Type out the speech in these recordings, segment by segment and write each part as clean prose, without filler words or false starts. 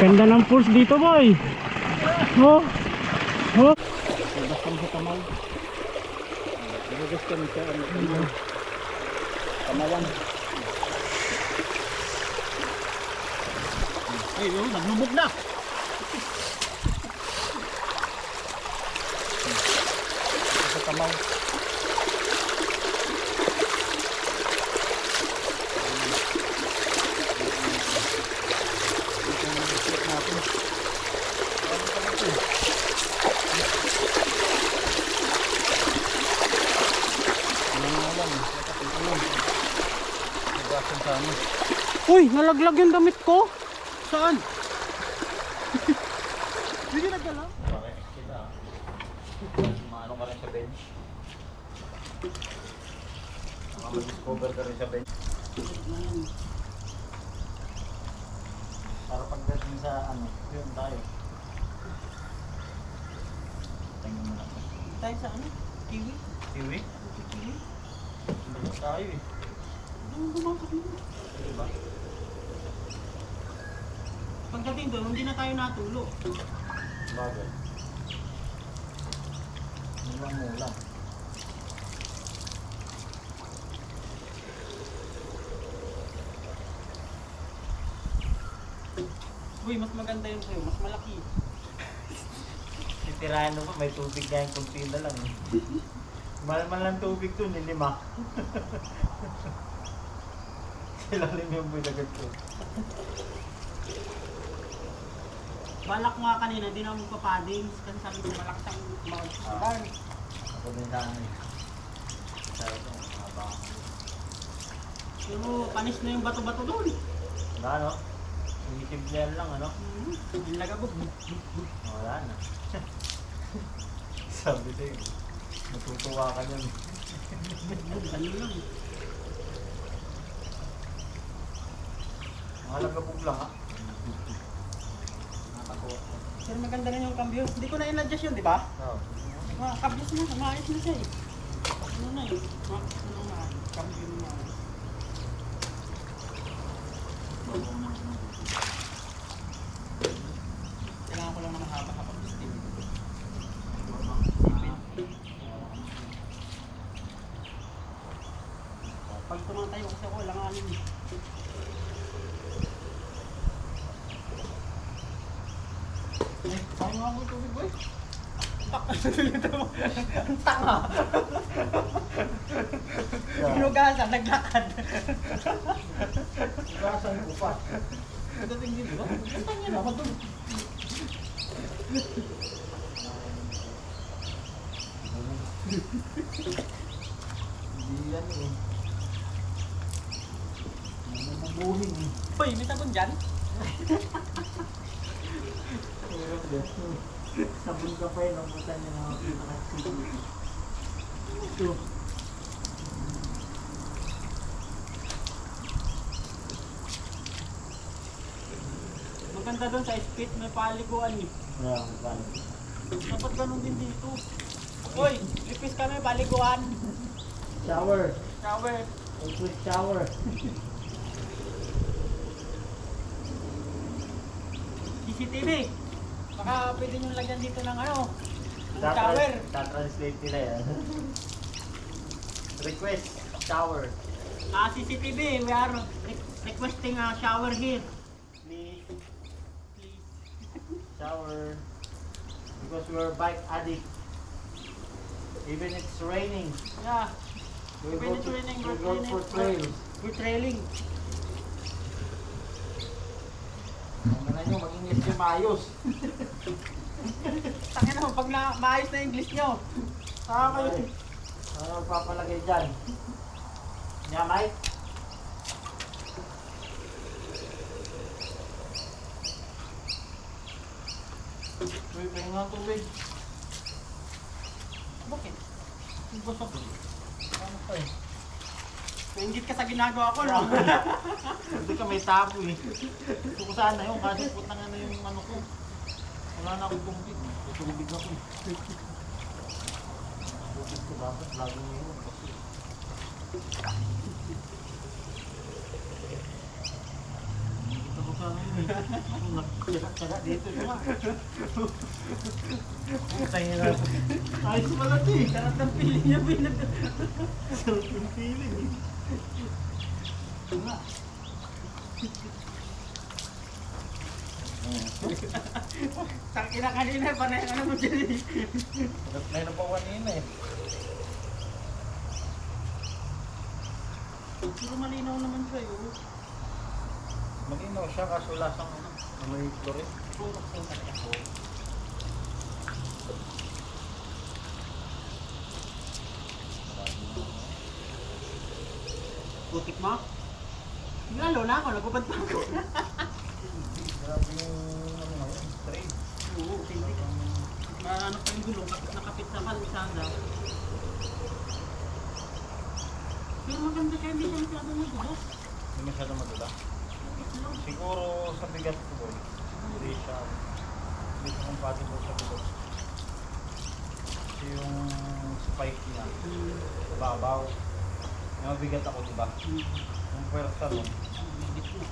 Ganda ng pulse dito, boy. Oh. Oh. Labas kami sa Tamaw. Labas kami sa Tamawan. Ay, oh, naglubog na. Sa Tamaw. Uy, nalaglag yung damit ko. Saan? Hindi nagdala? Okay, kita. Maano ka rin sa bench. Makapag-discover ka rin sa bench. Para pagdating sa ano, yun tayo. Tingnan mo lang. Tayo sa ano? Kiwi? Kiwi? Kiwi? Hindi tayo eh. Anong bumakot mo? Diba? Pagdating doon, hindi na tayo natulo. Bagay. Mulang-mulang. Uy, mas maganda yun sa'yo. Mas malaki. Titirahan mo pa, may tubig na yung kunti na lang eh. Malaman lang tubig dun, eh, 5. Silalim yung bilagat ko. Balak ko nga kanina, di na ako magpapading. Kasi sabi ko malakas ang mag-sudan. Ako din sana eh. Sabi ko, habang Pero panis na yung bato-bato doon. wala no? Imitiblehan lang ano? Yung lagabog. Wala na. Sabi sa'yo, matutuwa ka dyan. Ganun lang. Mga lagabog lang ha? Nakakuha. Pero maganda rin yung cambio. Hindi ko na in-adjust yun, di ba? Oo. Kablos na, maayos na siya eh. Ano na eh. Ano na, cambio na. Kailangan ko lang ng mahaba-haba steam. Pag tumatayo kasi ako, langanin eh. Sabi mo ako tubig, boy. Ang tanga. Hinugasan, naglakad. Kasan ko pa. Dating dito ba? Ang tanga na, doon. Hindi yan eh. Nabubuhin eh. Boy, may sabon dyan? Sabon ka pa yun, nabutan niya na pinakasigil. Ito. Maganda doon sa spit, may paliguan eh. Wala akong pan. Dapat ganun din dito. Uy, lipis kami, paliguan. Shower. Shower. Quick shower. CCTV. Baka pwede nyo lagyan dito ng ano, ng shower. Tatranslate nila yan. Request shower. CCTV, we are requesting a shower here. Please. Please. Shower. Because we're bike addict. Even it's raining. Yeah, We Even go it's to- raining, we we're go training. for trails. we're trailing. Ano nyo, mag-English yung maayos. Tangin na, pag maayos na English nyo. Kayo. Ay, ano magpapalagay dyan? Nya, Mike? Uy, pahinga nga tubig. Bakit? Ang gusto ko. Ano pa eh? Nainggit ka sa ginagawa ko, no? Hindi ka may tabo eh. Gusto ko sana yun, kasi puta nga na yung ano ko. Wala na akong tubig. Tutubig ako eh. Tubig ko dapat lagi ngayon. Kasi dito ko sa sana yun eh. Nagtyaga dito naman. Tayo na. Ayos pala ito eh. Sarap ng pili niya, pinag... Sarap yung feeling eh. Nga. Tangina kanina, panay ka naman dyan eh. Sarap na yun ang pawanina eh. Pero malinaw naman sa'yo. Maginaw siya kaso lasang may chlorine. Puro talaga po. Putik mo? Lalo na ako, nagubad pa ako. Grabe yung ano ngayon, trade. Oo, hindi. Ano pa yung gulong, kapit na kapit sa kalsada. Pero maganda siya, hindi siya masyado madulas. Hindi masyado madula. Siguro sa bigat ko boy. Hindi siya compatible sa bigat. Kasi yung spike niya, babaw. May mabigat ako diba? Yung pwersa nun. Bigit mo.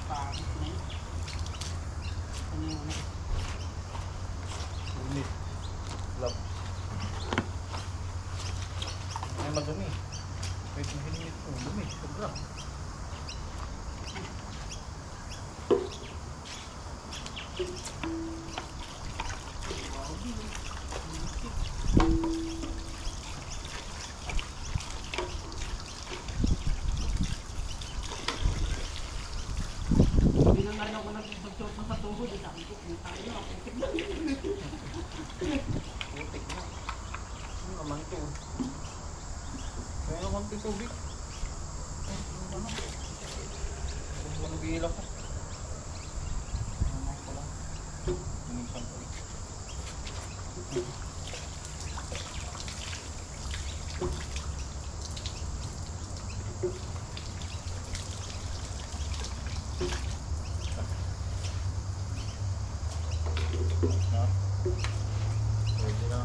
Pagit na yun. Ano yun? Unit. Love. Ay madumi. Wait, yung helmet ko. Dumi. Sobra. Hindi na rin ako nag-short sa tuhod. Sabi ko, puntang ina, putik na. Putik na. Ano naman to? Kaya naman ito tubig. Ano? Ano bihila ko? Ano pala? Tinisan ko. Na? Pwede na.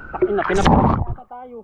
Takin na, pinapakita tayo.